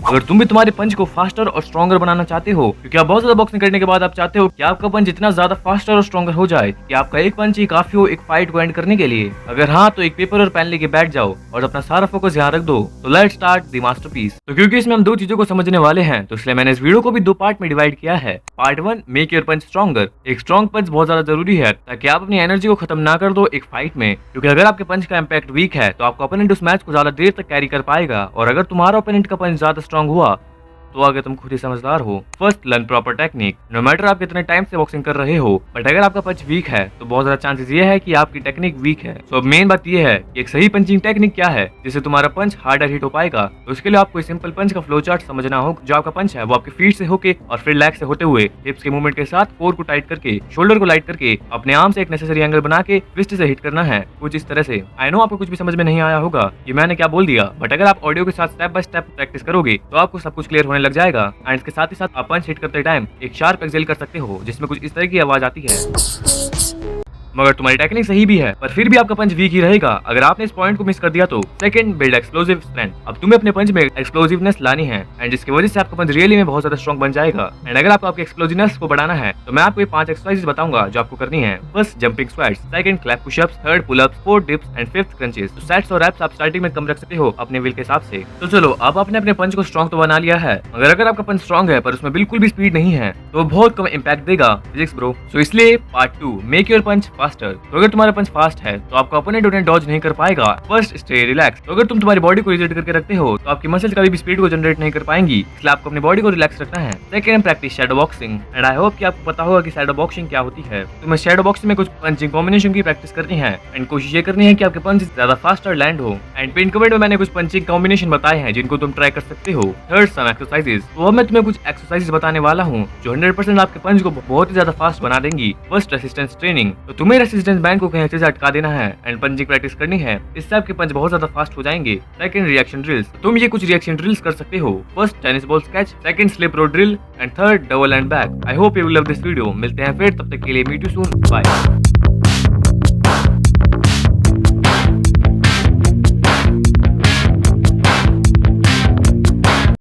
अगर तुम भी तुम्हारे पंच को फास्टर और स्ट्रॉन्गर बनाना चाहते हो, क्योंकि आप बहुत ज्यादा बॉक्सिंग करने के बाद आप चाहते हो कि आपका पंच इतना ज्यादा फास्टर और स्ट्रॉन्गर हो जाए कि आपका एक पंच ही काफी हो एक फाइट को एंड करने के लिए, अगर हाँ तो एक पेपर और पेन लेके बैठ जाओ और अपना सारा फोकस यहाँ रख दो। तो लेट्स स्टार्ट द मास्टरपीस। तो क्योंकि इसमें हम दो चीजों को समझने वाले हैं, तो इसलिए मैंने इस वीडियो को भी दो पार्ट में डिवाइड किया है। Part 1, make your punch stronger. एक स्ट्रॉन्ग पंच बहुत ज्यादा जरूरी है ताकि आप अपनी एनर्जी को खत्म ना कर दो एक फाइट में, क्योंकि अगर आपके पंच का इम्पैक्ट वीक है तो आपका ओपोनेंट उस मैच को ज्यादा देर तक कैरी कर पाएगा, और अगर तुम्हारा ओपोनेंट का पंच ज्यादा स्ट्रॉन्ग हुआ तो आगे तुम खुद ही समझदार हो। First, learn proper technique. No matter आप कितने टाइम से बॉक्सिंग कर रहे हो, बट अगर आपका पंच वीक है तो बहुत ज्यादा चांसेस ये है कि आपकी टेक्निक वीक है। तो अब मेन बात ये है कि एक सही पंचिंग टेक्निक क्या है जिससे तुम्हारा पंच हार्डर हिट हो पाएगा। तो उसके लिए आपको सिंपल पंच का फ्लो चार्ट समझना हो। जो आपका पंच है वो आपके फीट से होके और फिर लेग से होते हुए हिप्स के मूवमेंट के साथ कोर को टाइट करके, शोल्डर को लाइट करके, अपने आर्म से एक नेसेसरी एंगल बना के ट्विस्ट से हिट करना है, कुछ इस तरह से। आई नो आपको कुछ भी समझ में नहीं आया होगा कि मैंने क्या बोल दिया, बट अगर आप ऑडियो के साथ स्टेप बाय स्टेप प्रैक्टिस करोगे तो आपको सब कुछ क्लियर होने लग जाएगा। इसके साथ ही साथ आप पंच हिट करते टाइम एक शार्प एक्सेल कर सकते हो जिसमें कुछ इस तरह की आवाज आती है। मगर तुम्हारी टेक्निक सही भी है पर फिर भी आपका पंच वीक ही रहेगा अगर आपने इस पॉइंट को मिस कर दिया तो। Second, build explosive strength. अब तुम्हें अपने पंच में एक्सप्लोसिवनेस लानी है एंड जिसकी वजह से आपका पंच रियली में बहुत ज्यादा स्ट्रॉन्ग बन जाएगा। एंड अगर आपको आपके एक्सप्लोसिवनेस को बढ़ाना है तो मैं आपको ये 5 एक्सरसाइजेस बताऊंगा जो आपको करनी है। First, jumping squats. Second, clap pushups. Third, pullups. Fourth, dips. And fifth, crunches. तो सेट्स और रैप्स आप स्टार्टिंग में कम रख सकते हो अपने विल के हिसाब से। तो चलो, अब आपने अपने पंच को स्ट्रॉन्ग तो बना लिया है, मगर अगर आपका पंच स्ट्रॉन्ग है पर उसमें बिल्कुल भी स्पीड नहीं है तो बहुत कम इम्पैक्ट देगा फिजिक्स ब्रो। सो इसलिए part 2, make your punch faster. तो अगर तुम्हारा पंच फास्ट है तो आपका ओपोनेंट उन्हें डॉज नहीं कर पाएगा। First, stay relax. तो अगर तुम तुम्हारी बॉडी को रिजिड करके रखते हो तो आपकी मसल्स कभी भी स्पीड को जनरेट नहीं कर पाएंगी, इसलिए आपको अपनी बॉडी को रिलैक्स रखना है। Second, practice shadow boxing. And I hope कि आपको पता होगा कि शैडो बॉक्सिंग क्या होती है। तुम्हें शैडो बॉक्सिंग में कुछ पंचिंग कॉम्बिनेशन की प्रैक्टिस करनी है एंड कोशिश ये करनी है कि आपके पंच ज्यादा फास्टर लैंड हो। एंड पिन कमेंट में मैंने कुछ पंचिंग कॉम्बिनेशन बताए हैं जिनको तुम ट्राई कर सकते हो। Third, some exercises. तो अब मैं तुम्हें कुछ एक्सरसाइजेस बताने वाला हूँ जो 100% आपके पंच को बहुत ही ज्यादा फास्ट बना देंगी। First, resistance training. तो तुम्हें रेसिस्टेंस बैंड को कहीं अच्छे से अटका देना है एंड पंचिंग प्रैक्टिस करनी है, इससे आपके पंच बहुत ज्यादा फास्ट हो जाएंगे। Second, reaction drills. तुम ये कुछ रिएक्शन ड्रिल्स कर सकते हो। First, tennis ball sketch. Second, slip road drill. And third, double and back. I hope you will love this video. मिलते हैं फिर, तब तक के लिए मीट यू सून, बाय।